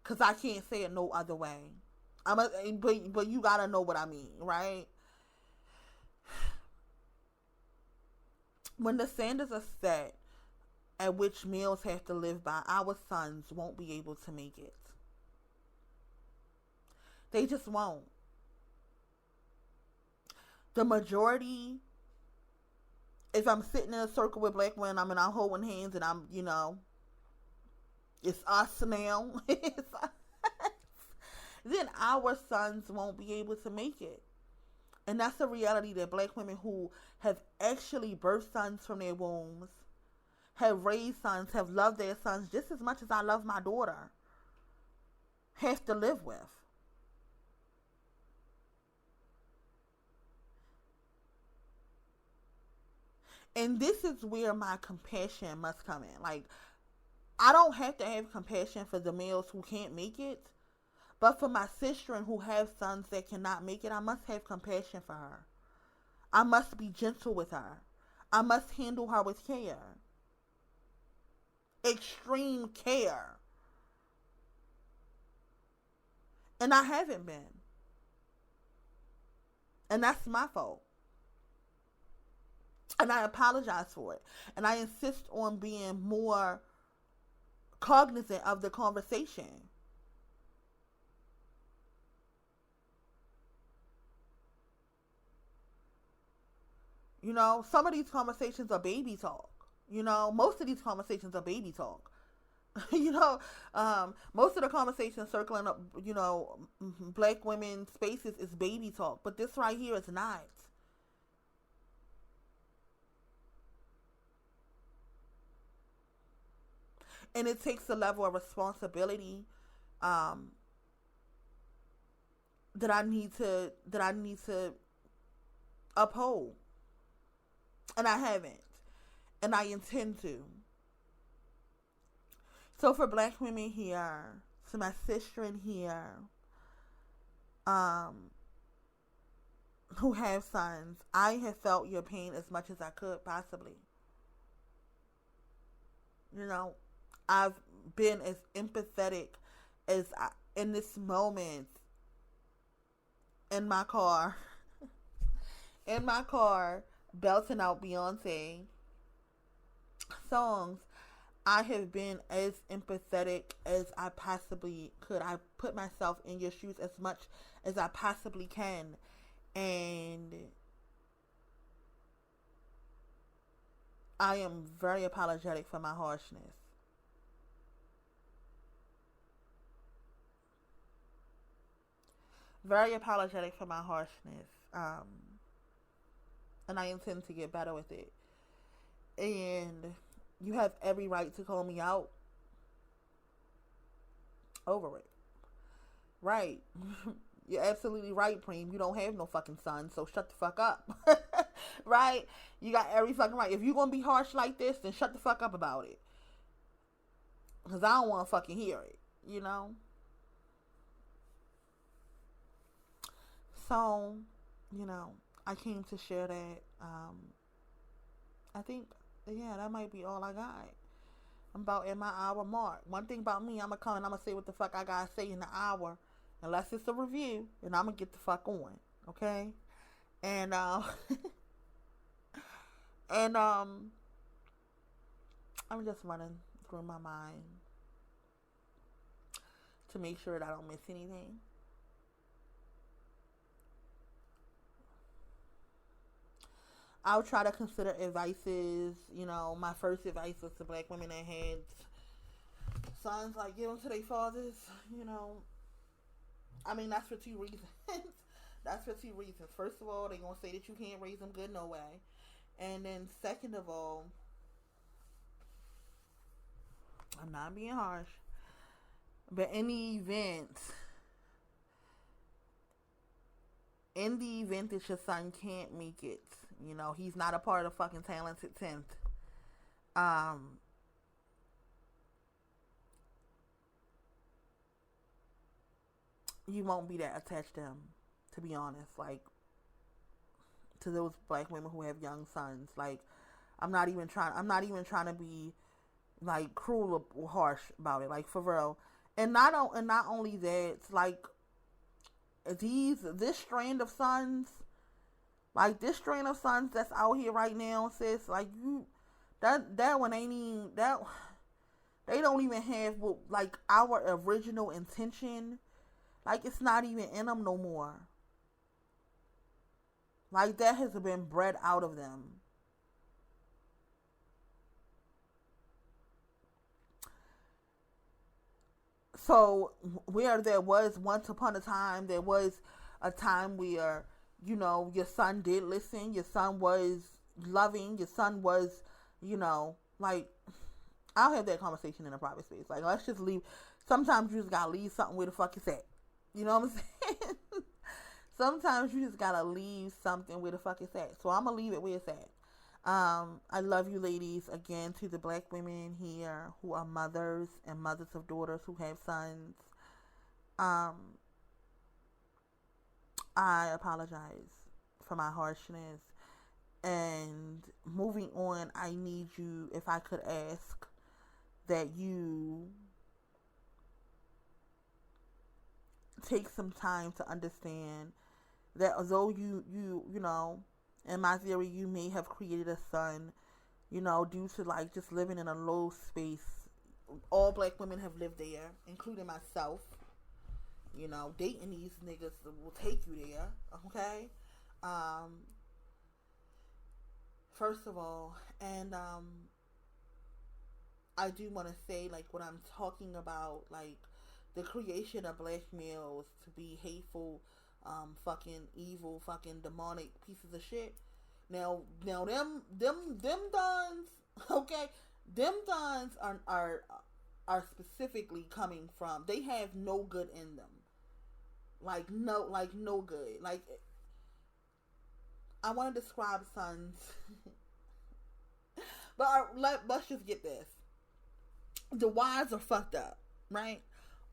because I can't say it no other way. But you got to know what I mean, right? When the standards are set at which males have to live by, our sons won't be able to make it. They just won't. The majority, if I'm sitting in a circle with black women, I'm holding hands and I'm, it's us now. It's us. Then our sons won't be able to make it. And that's the reality that black women who have actually birthed sons from their wombs, have raised sons, have loved their sons just as much as I love my daughter, have to live with. And this is where my compassion must come in. Like, I don't have to have compassion for the males who can't make it. But for my sistren who have sons that cannot make it, I must have compassion for her. I must be gentle with her. I must handle her with care. Extreme care. And I haven't been. And that's my fault. And I apologize for it. And I insist on being more cognizant of the conversation. Some of these conversations are baby talk. Most of these conversations are baby talk. Most of the conversations circling up, black women spaces is baby talk. But this right here is not. And it takes a level of responsibility that I need to uphold. And I haven't. And I intend to. So for black women here, to my sistren here, who have sons, I have felt your pain as much as I could possibly. I've been as empathetic as in this moment in my car, belting out Beyonce songs. I have been as empathetic as I possibly could. I put myself in your shoes as much as I possibly can. And I am very apologetic for my harshness. Very apologetic for my harshness. And I intend to get better with it. And you have every right to call me out over it. Right. You're absolutely right, Preem. You don't have no fucking son, so shut the fuck up. Right? You got every fucking right. If you're gonna be harsh like this, then shut the fuck up about it. Because I don't want to fucking hear it, you know? So, you know, I came to share that. I think, yeah, that might be all I got. I'm about at my hour mark. One thing about me, I'm going to come and I'm going to say what the fuck I got to say in the hour. Unless it's a review, and I'm going to get the fuck on. Okay? And, and, I'm just running through my mind to make sure that I don't miss anything. I'll try to consider advices. You know, my first advice was to black women that had sons, like, give them to their fathers. You know, I mean, that's for two reasons. That's for two reasons. First of all, they're going to say that you can't raise them good no way. And then second of all, I'm not being harsh, but in the event that your son can't make it, you know, he's not a part of fucking Talented 10th, you won't be that attached to him, to be honest. Like, to those black women who have young sons, like, I'm not even trying to be like cruel or harsh about it, like, for real. And not only that, like, this strand of sons, like, this strand of sons that's out here right now, sis, like, you, that one ain't even, that, they don't even have, like, our original intention. Like, it's not even in them no more. Like, that has been bred out of them. So, where there was, once upon a time, there was a time where, you know, your son did listen, your son was loving, your son was, you know, like, I'll have that conversation in a private space. Like, let's just leave. Sometimes you just gotta leave something where the fuck it's at. You know what I'm saying? Sometimes you just gotta leave something where the fuck it's at. So I'm gonna leave it where it's at. I love you ladies. Again, to the black women here who are mothers and mothers of daughters who have sons. I apologize for my harshness. And moving on, I need you, if I could ask, that you take some time to understand that although you know, in my theory, you may have created a son, you know, due to, like, just living in a low space. All black women have lived there, including myself. You know, dating these niggas will take you there, okay? First of all, and I do want to say, like, when I'm talking about, like, the creation of black males to be hateful, fucking evil, fucking demonic pieces of shit. Now them dons, okay, them dons are specifically coming from, they have no good in them. Like no good. Like, I want to describe sons, but let's just get this. The wives are fucked up, right?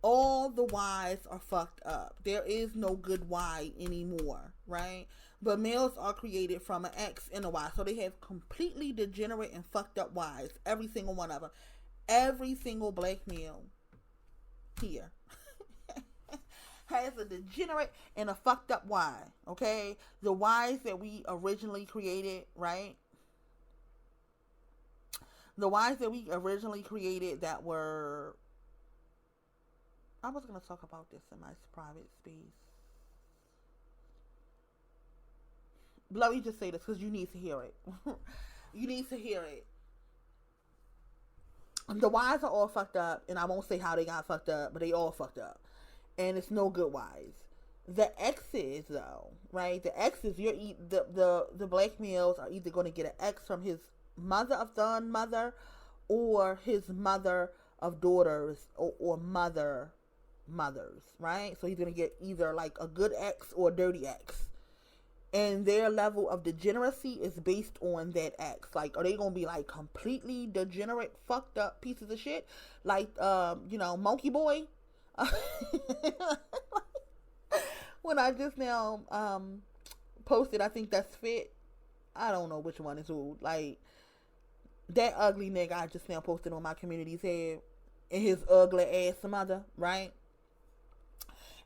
All the wives are fucked up. There is no good Y anymore, right? But males are created from an X and a Y. So they have completely degenerate and fucked up wives. Every single one of them. Every single black male here has a degenerate and a fucked up Y, okay? The Ys that we originally created, right? The Ys that we originally created that were... I was going to talk about this in my private space. But let me just say this because you need to hear it. You need to hear it. The Ys are all fucked up, and I won't say how they got fucked up, but they all fucked up. And it's no good Ys. The exes, though, right? The exes, the black males are either going to get an ex from his mother of son mother, or his mother of daughters, or mothers, right? So he's going to get either like a good ex or a dirty ex. And their level of degeneracy is based on that ex. Like, are they gonna be like completely degenerate, fucked up pieces of shit, like Monkey Boy? When I just now posted, I think that's fit. I don't know which one is who. Like, that ugly nigga I just now posted on my community's head, and his ugly ass mother, right?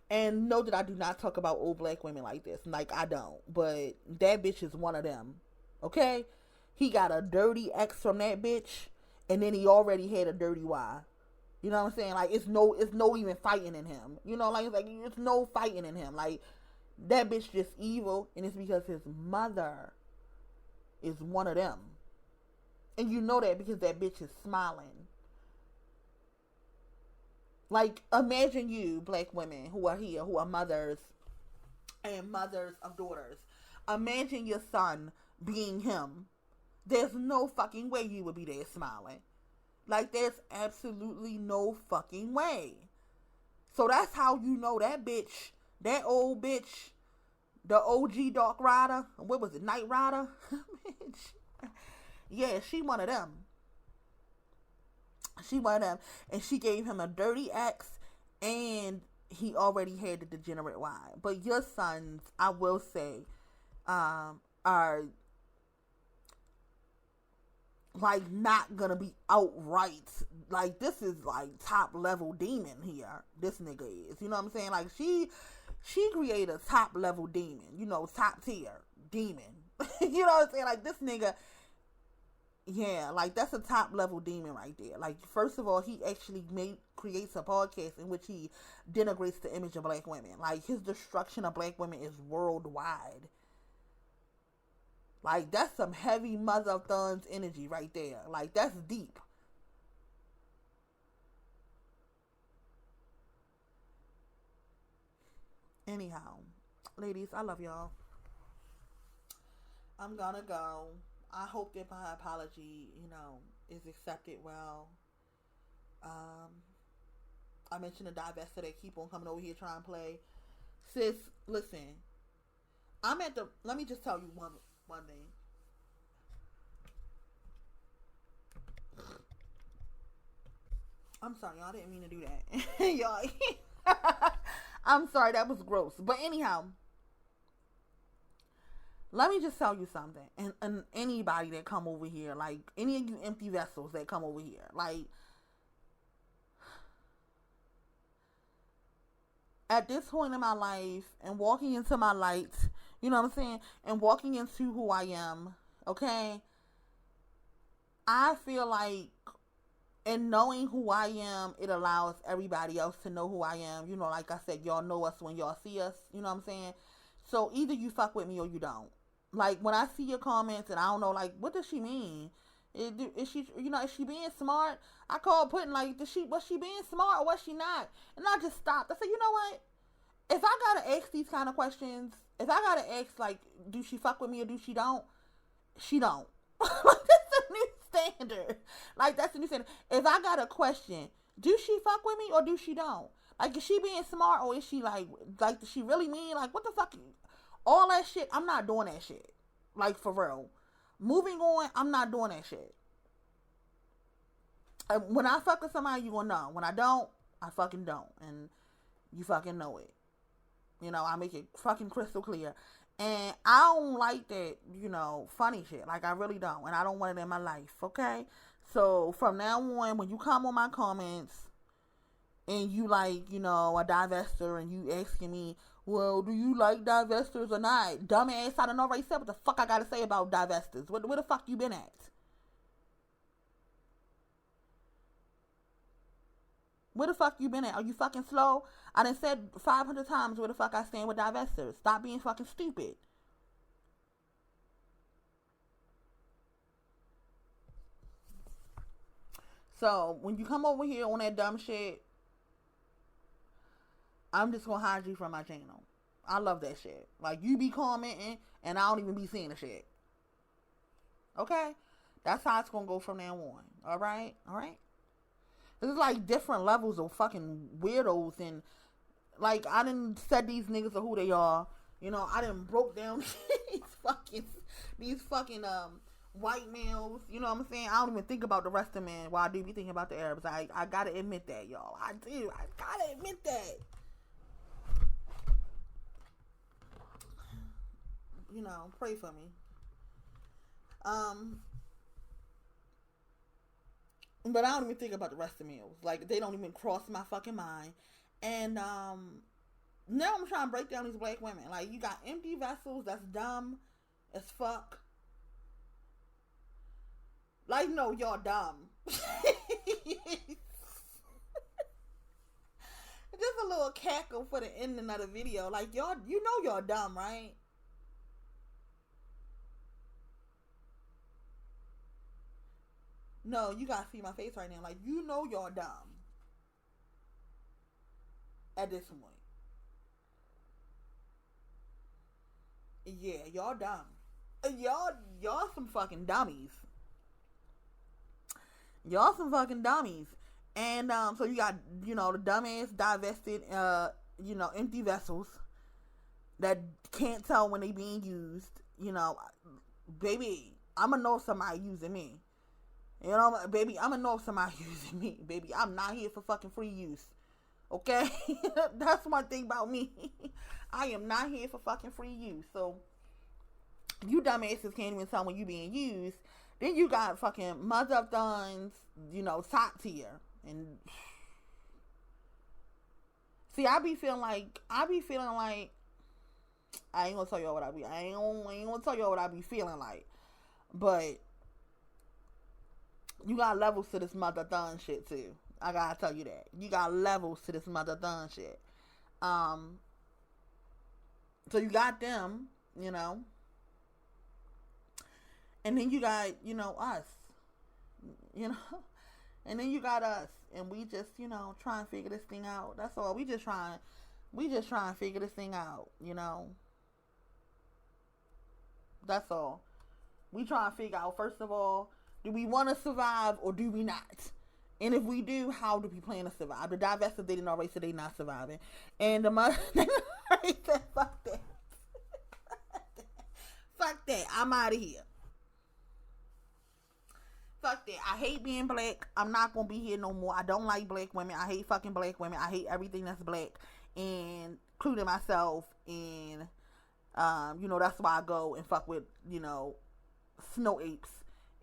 And know that I do not talk about old black women like this. Like, I don't. But that bitch is one of them. Okay? He got a dirty ex from that bitch, and then he already had a dirty wife. You know what I'm saying? Like, it's no even fighting in him. You know, like it's no fighting in him. Like, that bitch just evil, and it's because his mother is one of them. And you know that because that bitch is smiling. Like, imagine you, black women who are here, who are mothers and mothers of daughters. Imagine your son being him. There's no fucking way you would be there smiling. Like, there's absolutely no fucking way. So that's how you know that bitch, that old bitch, the OG Dark Rider, what was it, Night Rider? Bitch. Yeah, she one of them. She one of them. And she gave him a dirty ex, and he already had the degenerate wife. But your sons, I will say, are like not gonna be outright, like, this is like top level demon here. This nigga is, you know what I'm saying? Like, she created a top level demon, top tier demon. You know what I'm saying? Like, this nigga, yeah, like, that's a top level demon right there. Like, first of all, he actually creates a podcast in which he denigrates the image of black women. Like, his destruction of black women is worldwide. Like, that's some heavy mother of thuns energy right there. Like, that's deep. Anyhow, ladies, I love y'all. I'm gonna go. I hope that my apology, is accepted well. Um, I mentioned the divester that keep on coming over here trying to play. Sis, listen. Let me just tell you one thing. I'm sorry, y'all, didn't mean to do that. Y'all, I'm sorry, that was gross. But anyhow, let me just tell you something. And anybody that come over here, like, any of you empty vessels that come over here, like, at this point in my life and walking into my light, you know what I'm saying? And walking into who I am, okay? I feel like, and knowing who I am, it allows everybody else to know who I am. Like I said, y'all know us when y'all see us. You know what I'm saying? So either you fuck with me or you don't. Like, when I see your comments and I don't know, like, what does she mean? Is she, is she being smart? I call putting, like, was she being smart or was she not? And I just stopped. I said, you know what? If I gotta ask these kind of questions, if I gotta ask, like, do she fuck with me or do she don't? She don't. Like, that's a new standard. Like, that's a new standard. If I got a question, do she fuck with me or do she don't? Like, is she being smart or is she, like, does she really mean, like, what the fuck? All that shit, I'm not doing that shit. Like, for real. Moving on, I'm not doing that shit. And when I fuck with somebody, you gonna know. When I don't, I fucking don't. And you fucking know it. I make it fucking crystal clear. And I don't like that, funny shit. Like, I really don't. And I don't want it in my life, okay? So, from now on, when you come on my comments and you like, a divester and you asking me, well, do you like divestors or not? Dumbass, I don't know already said what the fuck I gotta say about divestors. Where the fuck you been at? Where the fuck you been at? Are you fucking slow? I done said 500 times where the fuck I stand with divestors. Stop being fucking stupid. So, when you come over here on that dumb shit, I'm just gonna hide you from my channel. I love that shit. Like, you be commenting, and I don't even be seeing the shit. Okay? That's how it's gonna go from now on. Alright? Alright? This is like different levels of fucking weirdos, and like, I done said these niggas are who they are. You know, I done broke down these fucking white males. You know what I'm saying? I don't even think about the rest of men while I do be thinking about the Arabs. I gotta admit that, y'all. I do. I gotta admit that. You know, pray for me. But I don't even think about the rest of meals. Like, they don't even cross my fucking mind. And now I'm trying to break down these black women. Like, you got empty vessels that's dumb as fuck. Like, no, y'all dumb. Just a little cackle for the ending of the video. Like, y'all, you know y'all dumb, right? No, you gotta see my face right now. Like, you know y'all dumb. At this point. Yeah, y'all dumb. Y'all some fucking dummies. Y'all some fucking dummies. And, so you got, you know, the dumbass, divested, empty vessels that can't tell when they being used. You know, baby, I'ma know if somebody using me. You know, baby, I'ma know if somebody using me. Baby, I'm not here for fucking free use. Okay? That's one thing about me. I am not here for fucking free use. So, you dumbasses can't even tell when you being used. Then you got fucking mother of thuns, you know, top tier. And see, I be feeling like I ain't gonna tell y'all what I ain't gonna tell y'all what I be feeling like. But you got levels to this mother thun shit too. I gotta tell you that. You got levels to this mother thun shit. So you got them, you know. And then you got, you know, us. You know? And then you got us. And we just, you know, try and figure this thing out. That's all. We just trying to figure this thing out, you know. That's all. We trying to figure out, first of all, do we want to survive or do we not? And if we do, how do we plan to survive? The divested, they didn't already say they not surviving. And the mother, they already said, fuck that. Fuck that. I'm out of here. Fuck that. I hate being black. I'm not going to be here no more. I don't like black women. I hate fucking black women. I hate everything that's black. And including myself. And, you know, that's why I go and fuck with, you know, snow apes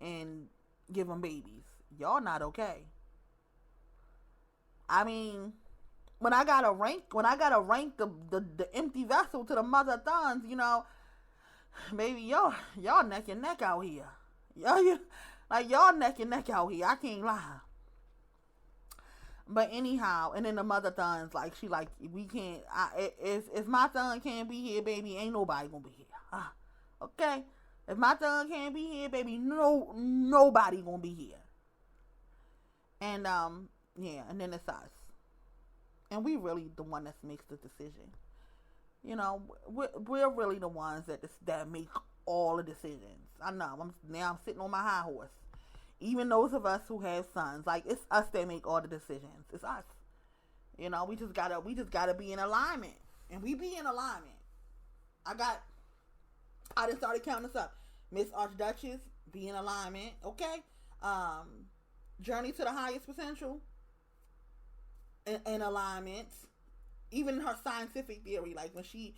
and give them babies. Y'all not okay. I mean, when I gotta rank the empty vessel to the mother thuns, you know, baby, y'all neck and neck out here. Y'all neck and neck out here. I can't lie. But anyhow, and then the mother thuns, like, she like, we can't, if my thun can't be here, baby, ain't nobody gonna be here. Okay? If my thun can't be here, baby, nobody gonna be here. And, yeah, and then it's us. And we really the one that makes the decision. You know, we're really the ones that make all the decisions. I know, I'm sitting on my high horse. Even those of us who have sons, like, it's us that make all the decisions. It's us. You know, we just gotta be in alignment. And we be in alignment. I just started counting this up. Miss Archduchess, be in alignment, okay? Journey to the highest potential, in alignment. Even her scientific theory, like when she,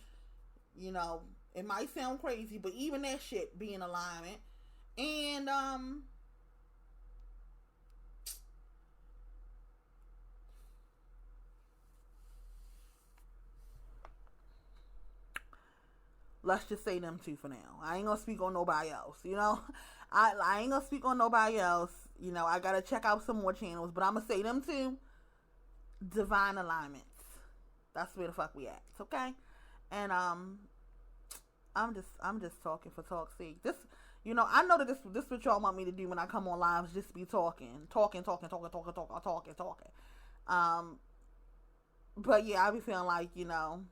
you know, it might sound crazy, but even that shit be in alignment. And, let's just say them two for now. I ain't gonna speak on nobody else, you know. I ain't gonna speak on nobody else. You know, I gotta check out some more channels, but I'm gonna say them two. Divine alignments. That's where the fuck we at. Okay? And I'm just talking for talk's sake. This, you know, I know that this what y'all want me to do when I come on live, is just be talking. But yeah, I be feeling like, you know,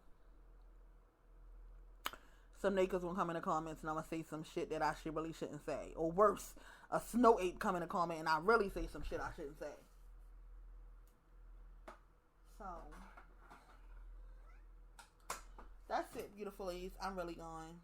some niggas will come in the comments and I'm gonna say some shit that I really shouldn't say. Or worse, a snow ape come in the comment and I really say some shit I shouldn't say. So that's it, beautiful ladies. I'm really going.